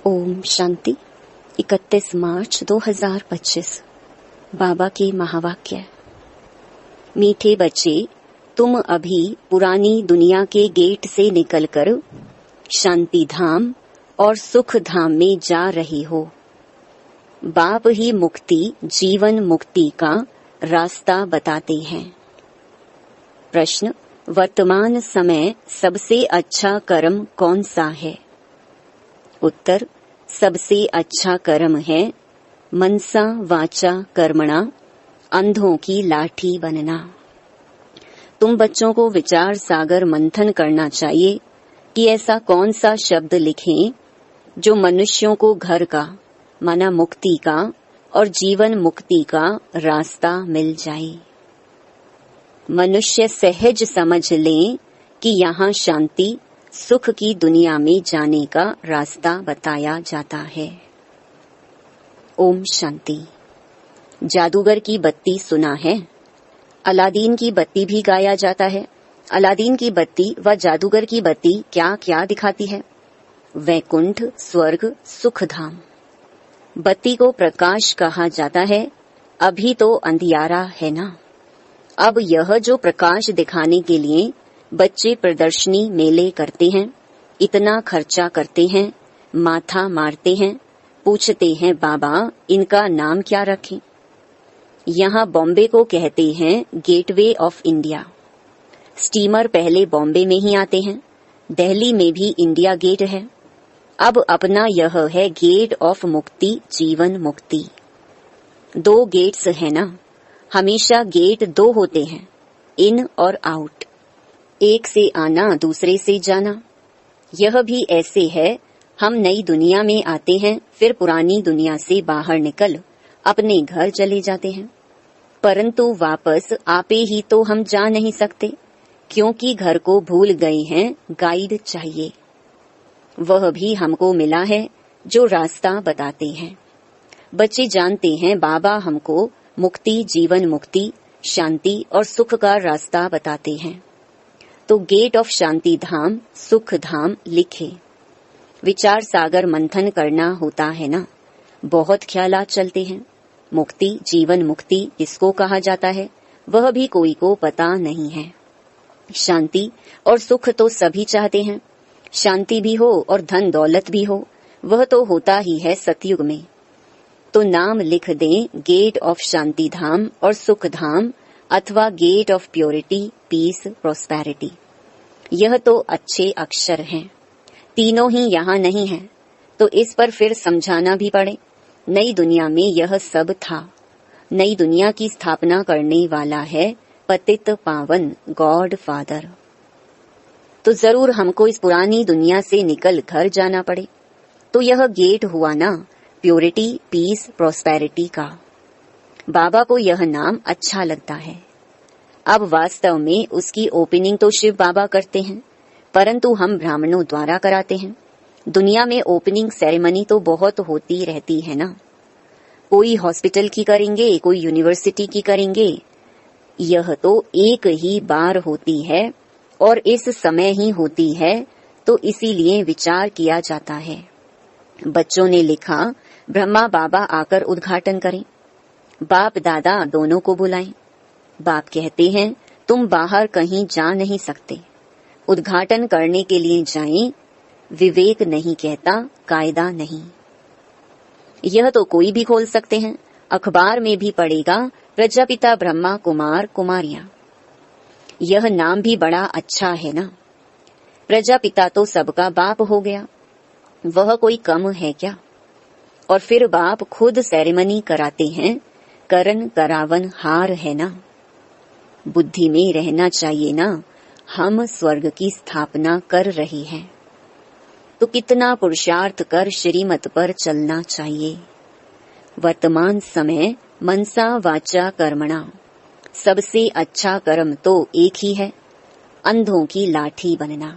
ओम शांति। 31 मार्च 2025। बाबा के महावाक्य। मीठे बच्चे, तुम अभी पुरानी दुनिया के गेट से निकलकर शांति धाम और सुख धाम में जा रहे हो। बाप ही मुक्ति, जीवन मुक्ति का रास्ता बताते हैं। प्रश्न: वर्तमान समय सबसे अच्छा कर्म कौन सा है? उत्तर: सबसे अच्छा कर्म है मनसा वाचा कर्मणा, अंधों की लाठी बनना। तुम बच्चों को विचार सागर मंथन करना चाहिए कि ऐसा कौन सा शब्द लिखें जो मनुष्यों को घर का, माना मुक्ति का और जीवन मुक्ति का रास्ता मिल जाए। मनुष्य सहज समझ लें कि यहाँ शांति सुख की दुनिया में जाने का रास्ता बताया जाता है। ओम शांति। जादूगर की बत्ती सुना है? अलादीन की बत्ती भी गाया जाता है। अलादीन की बत्ती व जादूगर की बत्ती क्या क्या दिखाती है? वैकुंठ, स्वर्ग, सुख धाम। बत्ती को प्रकाश कहा जाता है। अभी तो अंधियारा है ना। अब यह जो प्रकाश दिखाने के लिए बच्चे प्रदर्शनी मेले करते हैं, इतना खर्चा करते हैं, माथा मारते हैं, पूछते हैं बाबा इनका नाम क्या रखें? यहाँ बॉम्बे को कहते हैं गेटवे ऑफ इंडिया। स्टीमर पहले बॉम्बे में ही आते हैं। दिल्ली में भी इंडिया गेट है। अब अपना यह है गेट ऑफ मुक्ति, जीवन मुक्ति। 2 गेट्स है ना। हमेशा गेट 2 होते हैं, इन और आउट। एक से आना, दूसरे से जाना। यह भी ऐसे है, हम नई दुनिया में आते हैं, फिर पुरानी दुनिया से बाहर निकल अपने घर चले जाते हैं। परंतु वापस आपे ही तो हम जा नहीं सकते, क्योंकि घर को भूल गए हैं। गाइड चाहिए। वह भी हमको मिला है जो रास्ता बताते हैं। बच्चे जानते हैं बाबा हमको मुक्ति, जीवन मुक्ति, शांति और सुख का रास्ता बताते हैं। तो गेट ऑफ शांति धाम, सुख धाम लिखे। विचार सागर मंथन करना होता है ना। बहुत ख्यालात चलते हैं। मुक्ति, जीवन मुक्ति किसको कहा जाता है वह भी कोई को पता नहीं है। शांति और सुख तो सभी चाहते हैं। शांति भी हो और धन दौलत भी हो, वह तो होता ही है सतयुग में। तो नाम लिख दें गेट ऑफ शांति धाम और सुख धाम, अथवा gate of purity, peace, prosperity. यह तो अच्छे अक्षर हैं। तीनों ही यहाँ नहीं है, तो इस पर फिर समझाना भी पड़े। नई दुनिया में यह सब था। नई दुनिया की स्थापना करने वाला है पतित पावन गॉड फादर। तो जरूर हमको इस पुरानी दुनिया से निकल घर जाना पड़े। तो यह गेट हुआ ना प्योरिटी, पीस, प्रोस्पेरिटी का। बाबा को यह नाम अच्छा लगता है। अब वास्तव में उसकी ओपनिंग तो शिव बाबा करते हैं, परंतु हम ब्राह्मणों द्वारा कराते हैं। दुनिया में ओपनिंग सेरेमनी तो बहुत होती रहती है ना। कोई हॉस्पिटल की करेंगे, कोई यूनिवर्सिटी की करेंगे। यह तो एक ही बार होती है और इस समय ही होती है, तो इसीलिए विचार किया जाता है। बच्चों ने लिखा ब्रह्मा बाबा आकर उद्घाटन करें। बाप दादा दोनों को बुलाएं। बाप कहते हैं तुम बाहर कहीं जा नहीं सकते, उद्घाटन करने के लिए जाएं। विवेक नहीं कहता, कायदा नहीं। यह तो कोई भी खोल सकते हैं। अखबार में भी पड़ेगा प्रजापिता ब्रह्मा कुमार कुमारियां। यह नाम भी बड़ा अच्छा है ना। प्रजापिता तो सबका बाप हो गया, वह कोई कम है क्या? और फिर बाप खुद सेरेमनी कराते हैं। करन करावन हार है ना। बुद्धि में रहना चाहिए ना, हम स्वर्ग की स्थापना कर रहे हैं, तो कितना पुरुषार्थ कर श्रीमत पर चलना चाहिए। वर्तमान समय मनसा वाचा कर्मणा, सबसे अच्छा कर्म तो एक ही है, अंधों की लाठी बनना।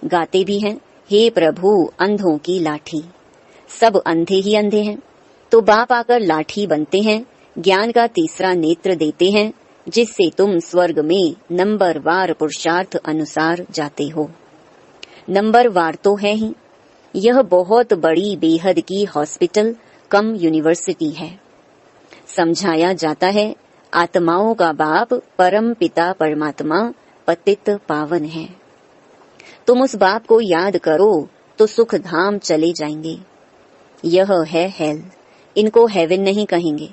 गाते भी हैं हे प्रभु अंधों की लाठी। सब अंधे ही अंधे हैं, तो बाप आकर लाठी बनते हैं। ज्ञान का तीसरा नेत्र देते हैं, जिससे तुम स्वर्ग में नंबरवार पुरुषार्थ अनुसार जाते हो। नंबरवार तो है ही, यह बहुत बड़ी बेहद की हॉस्पिटल कम यूनिवर्सिटी है। समझाया जाता है आत्माओं का बाप परम पिता परमात्मा पतित पावन है। तुम उस बाप को याद करो तो सुख धाम चले जाएंगे। यह है हेल, इनको हेवन नहीं कहेंगे।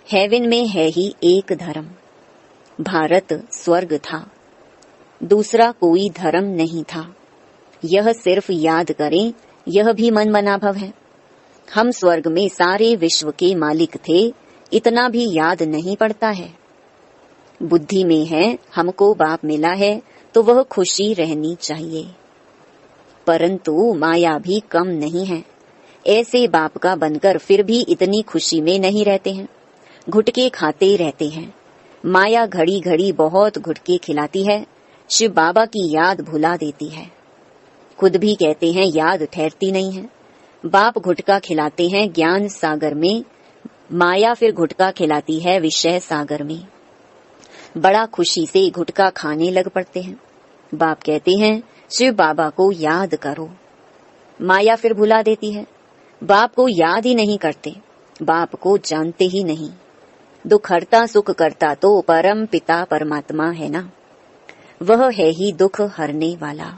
हेवन में है ही एक धर्म। भारत स्वर्ग था, दूसरा कोई धर्म नहीं था। यह सिर्फ याद करें, यह भी मन मनाभव है। हम स्वर्ग में सारे विश्व के मालिक थे, इतना भी याद नहीं पड़ता है। बुद्धि में है हमको बाप मिला है तो वह खुशी रहनी चाहिए, परंतु माया भी कम नहीं है। ऐसे बाप का बनकर फिर भी इतनी खुशी में नहीं रहते हैं, घुटके खाते रहते हैं। माया घड़ी घड़ी बहुत घुटके खिलाती है, शिव बाबा की याद भुला देती है। खुद भी कहते हैं याद ठहरती नहीं है। बाप घुटका खिलाते हैं ज्ञान सागर में, माया फिर घुटका खिलाती है विषय सागर में। बड़ा खुशी से घुटका खाने लग पड़ते हैं। बाप कहते हैं शिव बाबा को याद करो, माया फिर भुला देती है। बाप को याद ही नहीं करते, बाप को जानते ही नहीं। दुख हरता सुख करता तो परम पिता परमात्मा है ना, वह है ही दुख हरने वाला।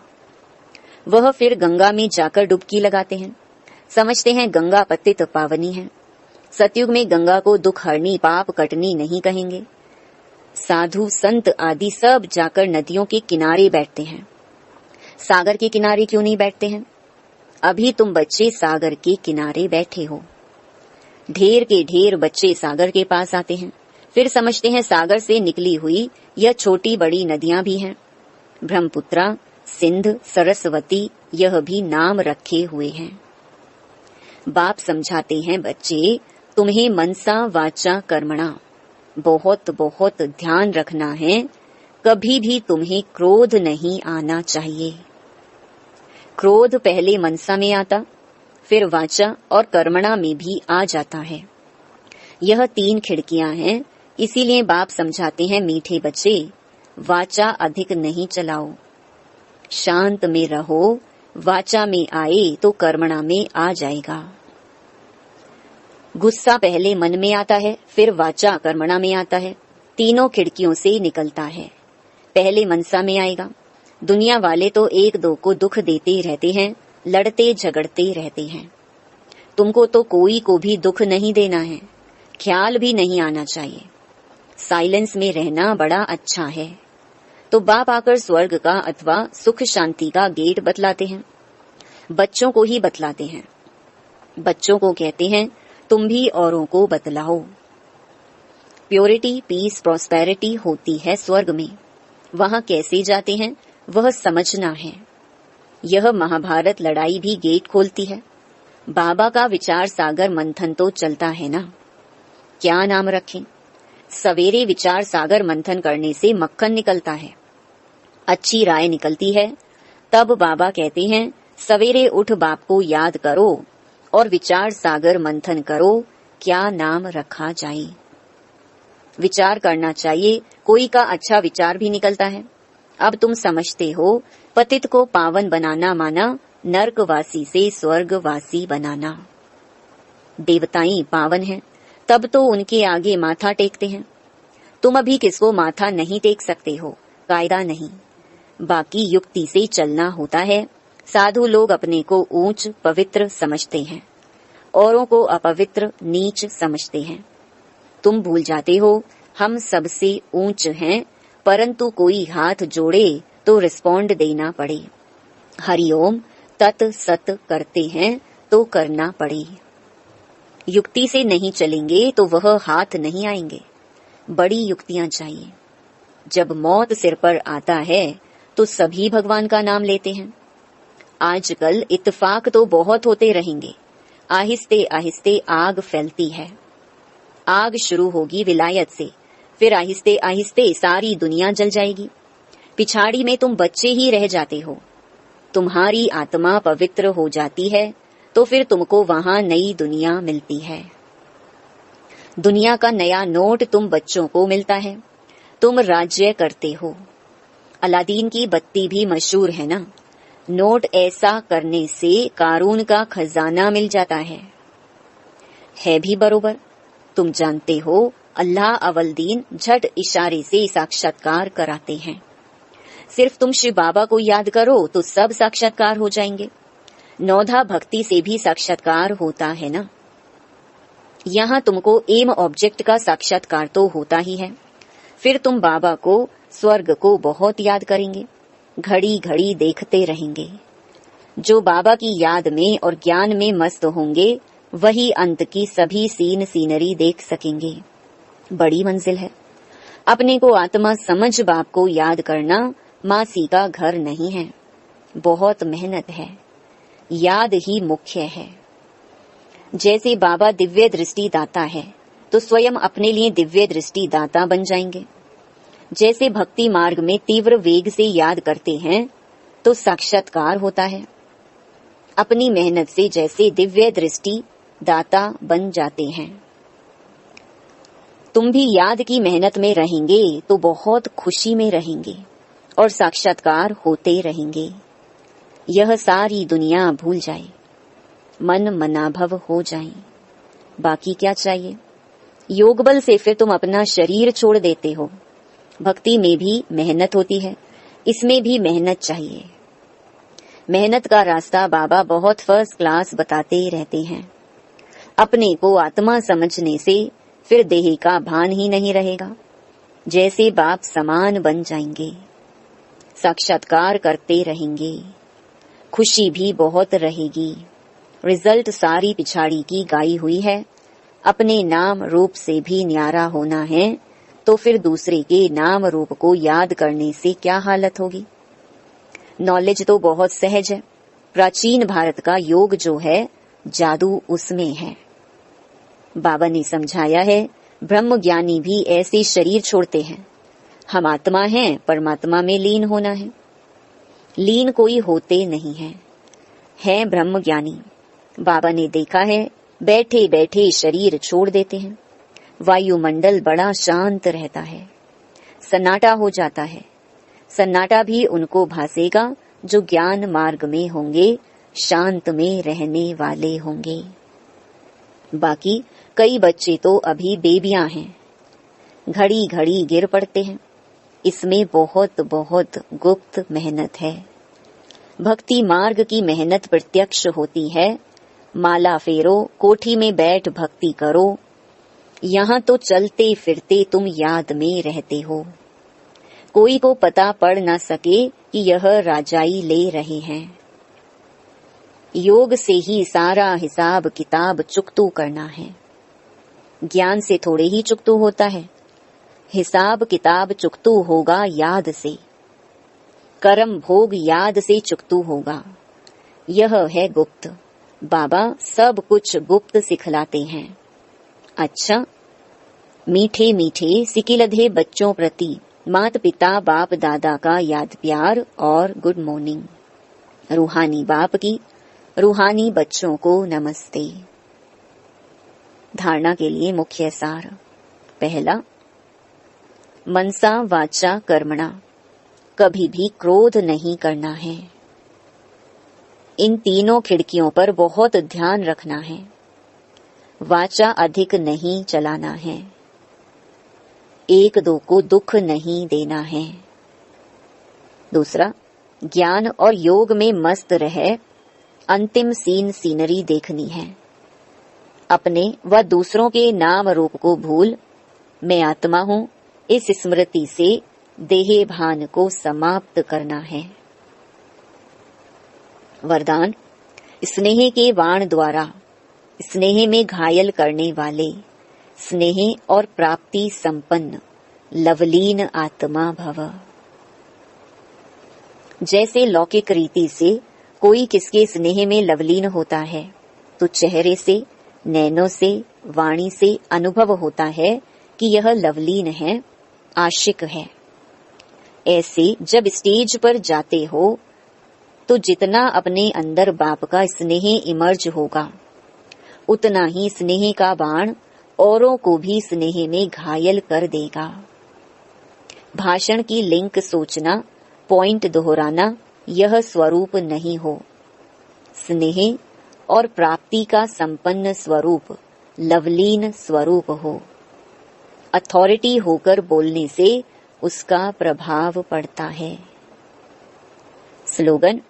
वह फिर गंगा में जाकर डुबकी लगाते हैं, समझते हैं गंगा पतित पावनी है। सतयुग में गंगा को दुख हरनी पाप कटनी नहीं कहेंगे। साधु संत आदि सब जाकर नदियों के किनारे बैठते हैं। सागर के किनारे क्यों नहीं बैठते हैं? अभी तुम बच्चे सागर के किनारे बैठे हो। ढेर के ढेर बच्चे सागर के पास आते हैं, फिर समझते हैं सागर से निकली हुई यह छोटी बड़ी नदियां भी हैं। ब्रह्मपुत्रा, सिंध, सरस्वती, यह भी नाम रखे हुए हैं। बाप समझाते हैं बच्चे तुम्हें मनसा वाचा कर्मणा बहुत बहुत ध्यान रखना है। कभी भी तुम्हें क्रोध नहीं आना चाहिए। क्रोध पहले मनसा में आता, फिर वाचा और कर्मणा में भी आ जाता है। यह 3 खिड़कियां हैं, इसीलिए बाप समझाते हैं मीठे बच्चे वाचा अधिक नहीं चलाओ, शांत में रहो। वाचा में आए तो कर्मणा में आ जाएगा। गुस्सा पहले मन में आता है, फिर वाचा कर्मणा में आता है। तीनों खिड़कियों से निकलता है। पहले मनसा में आएगा। दुनिया वाले तो एक दो को दुख देते रहते हैं, लड़ते झगड़ते रहते हैं। तुमको तो कोई को भी दुख नहीं देना है, ख्याल भी नहीं आना चाहिए। साइलेंस में रहना बड़ा अच्छा है। तो बाप आकर स्वर्ग का अथवा सुख शांति का गेट बतलाते हैं। बच्चों को ही बतलाते हैं। बच्चों को कहते हैं तुम भी औरों को बतलाओ। प्योरिटी, पीस, प्रॉस्पेरिटी होती है स्वर्ग में। वहां कैसे जाते हैं वह समझना है। यह महाभारत लड़ाई भी गेट खोलती है। बाबा का विचार सागर मंथन तो चलता है ना, क्या नाम रखें? सवेरे विचार सागर मंथन करने से मक्खन निकलता है, अच्छी राय निकलती है। तब बाबा कहते हैं सवेरे उठ बाप को याद करो और विचार सागर मंथन करो, क्या नाम रखा जाए। विचार करना चाहिए, कोई का अच्छा विचार भी निकलता है। अब तुम समझते हो पतित को पावन बनाना माना नर्कवासी से स्वर्गवासी बनाना। देवताएं पावन हैं, तब तो उनके आगे माथा टेकते हैं। तुम अभी किसको माथा नहीं टेक सकते हो, कायदा नहीं। बाकी युक्ति से चलना होता है। साधु लोग अपने को ऊंच पवित्र समझते हैं, औरों को अपवित्र नीच समझते हैं। तुम भूल जाते हो हम सबसे ऊंच हैं, परंतु कोई हाथ जोड़े तो रिस्पॉन्ड देना पड़े। हरिओम तत् सत करते हैं तो करना पड़े। युक्ति से नहीं चलेंगे तो वह हाथ नहीं आएंगे, बड़ी युक्तियां चाहिए। जब मौत सिर पर आता है तो सभी भगवान का नाम लेते हैं। आजकल इत्तेफाक तो बहुत होते रहेंगे, आहिस्ते आहिस्ते आग फैलती है। आग शुरू होगी विलायत से, फिर आहिस्ते आहिस्ते सारी दुनिया जल जाएगी। पिछाड़ी में तुम बच्चे ही रह जाते हो। तुम्हारी आत्मा पवित्र हो जाती है तो फिर तुमको वहां नई दुनिया मिलती है। दुनिया का नया नोट तुम बच्चों को मिलता है। तुम राज्य करते हो। अलादीन की बत्ती भी मशहूर है ना। नोट ऐसा करने से कारून का खजाना मिल जाता है भी बरोबर। तुम जानते हो अल्लाह अवलदीन झट इशारे से साक्षात्कार कराते हैं। सिर्फ तुम शिव बाबा को याद करो तो सब साक्षात्कार हो जाएंगे। नौधा भक्ति से भी साक्षात्कार होता है ना। यहाँ तुमको एम ऑब्जेक्ट का साक्षात्कार तो होता ही है। फिर तुम बाबा को, स्वर्ग को बहुत याद करेंगे, घड़ी घड़ी देखते रहेंगे। जो बाबा की याद में और ज्ञान में मस्त होंगे वही अंत की सभी सीन सीनरी देख सकेंगे। बड़ी मंजिल है। अपने को आत्मा समझ बाप को याद करना मासी का घर नहीं है, बहुत मेहनत है। याद ही मुख्य है। जैसे बाबा दिव्य दृष्टि दाता है तो स्वयं अपने लिए दिव्य दृष्टि दाता बन जाएंगे। जैसे भक्ति मार्ग में तीव्र वेग से याद करते हैं तो साक्षात्कार होता है। अपनी मेहनत से जैसे दिव्य दृष्टि दाता बन जाते हैं। तुम भी याद की मेहनत में रहेंगे तो बहुत खुशी में रहेंगे और साक्षात्कार होते रहेंगे। यह सारी दुनिया भूल जाए, मन मनाभव हो जाए, बाकी क्या चाहिए। योग बल से फिर तुम अपना शरीर छोड़ देते हो। भक्ति में भी मेहनत होती है, इसमें भी मेहनत चाहिए। मेहनत का रास्ता बाबा बहुत फर्स्ट क्लास बताते रहते हैं। अपने को आत्मा समझने से फिर देह का भान ही नहीं रहेगा। जैसे बाप समान बन जाएंगे, साक्षात्कार करते रहेंगे, खुशी भी बहुत रहेगी। रिजल्ट सारी पिछाड़ी की गाई हुई है। अपने नाम रूप से भी न्यारा होना है तो फिर दूसरे के नाम रूप को याद करने से क्या हालत होगी। नॉलेज तो बहुत सहज है। प्राचीन भारत का योग जो है, जादू उसमें है। बाबा ने समझाया है, ब्रह्म ज्ञानी भी ऐसे शरीर छोड़ते हैं। हम आत्मा हैं, परमात्मा में लीन होना है। लीन कोई होते नहीं है ब्रह्म ज्ञानी। बाबा ने देखा है, बैठे बैठे शरीर छोड़ देते हैं। वायुमंडल बड़ा शांत रहता है, सन्नाटा हो जाता है। सन्नाटा भी उनको भासेगा जो ज्ञान मार्ग में होंगे, शांत में रहने वाले होंगे। बाकी कई बच्चे तो अभी बेबियां हैं, घड़ी घड़ी गिर पड़ते हैं। इसमें बहुत बहुत गुप्त मेहनत है। भक्ति मार्ग की मेहनत प्रत्यक्ष होती है। माला फेरो, कोठी में बैठ भक्ति करो। यहाँ तो चलते फिरते तुम याद में रहते हो। कोई को पता पड़ न सके कि यह राजाई ले रहे हैं। योग से ही सारा हिसाब किताब चुकतू करना है। ज्ञान से थोड़े ही चुकतू होता है। हिसाब किताब चुकतू होगा याद से। कर्म भोग याद से चुकतू होगा। यह है गुप्त। बाबा सब कुछ गुप्त सिखलाते हैं। अच्छा, मीठे मीठे सिकिलधे बच्चों प्रति माता पिता बाप दादा का याद प्यार और गुड मॉर्निंग। रूहानी बाप की रूहानी बच्चों को नमस्ते। धारणा के लिए मुख्य सार। पहला, मनसा वाचा कर्मणा, कभी भी क्रोध नहीं करना है। इन तीनों खिड़कियों पर बहुत ध्यान रखना है। वाचा अधिक नहीं चलाना है। एक दो को दुख नहीं देना है। दूसरा, ज्ञान और योग में मस्त रहे अंतिम सीन सीनरी देखनी है। अपने व दूसरों के नाम रूप को भूल मैं आत्मा हूँ इस स्मृति से देह भान को समाप्त करना है। वरदान, स्नेह के वाण द्वारा स्नेह में घायल करने वाले स्नेह और प्राप्ति संपन्न लवलीन आत्मा भव। जैसे लौकिक रीति से कोई किसके स्नेह में लवलीन होता है तो चेहरे से, नैनों से, वाणी से अनुभव होता है कि यह लवलीन है, आशिक है। ऐसे जब स्टेज पर जाते हो तो जितना अपने अंदर बाप का स्नेह इमर्ज होगा उतना ही स्नेह का बाण औरों को भी स्नेह में घायल कर देगा। भाषण की लिंक सोचना, पॉइंट दोहराना यह स्वरूप नहीं हो। स्नेह और प्राप्ति का संपन्न स्वरूप लवलीन स्वरूप हो। अथॉरिटी होकर बोलने से उसका प्रभाव पड़ता है। स्लोगन: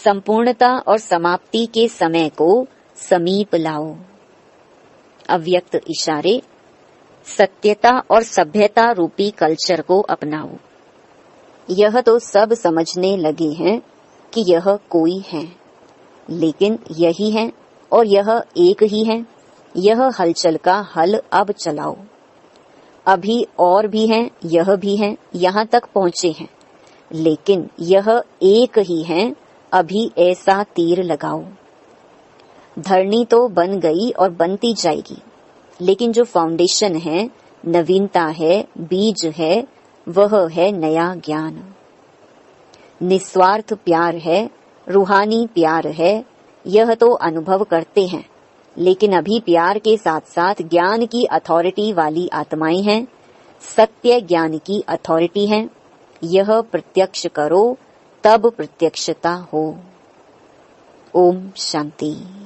संपूर्णता और समाप्ति के समय को समीप लाओ। अव्यक्त इशारे: सत्यता और सभ्यता रूपी कल्चर को अपनाओ। यह तो सब समझने लगे हैं कि यह कोई है, लेकिन यही है और यह एक ही है। यह हलचल का हल अब चलाओ। अभी और भी हैं, यह भी हैं, यहाँ तक पहुँचे हैं, लेकिन यह एक ही है। अभी ऐसा तीर लगाओ। धरनी तो बन गई और बनती जाएगी, लेकिन जो फाउंडेशन है, नवीनता है, बीज है, वह है नया ज्ञान। निस्वार्थ प्यार है, रूहानी प्यार है। यह तो अनुभव करते हैं, लेकिन अभी प्यार के साथ साथ ज्ञान की अथॉरिटी वाली आत्माएं हैं। सत्य ज्ञान की अथॉरिटी है। यह प्रत्यक्ष करो, तब प्रत्यक्षता हो। ओम शांति।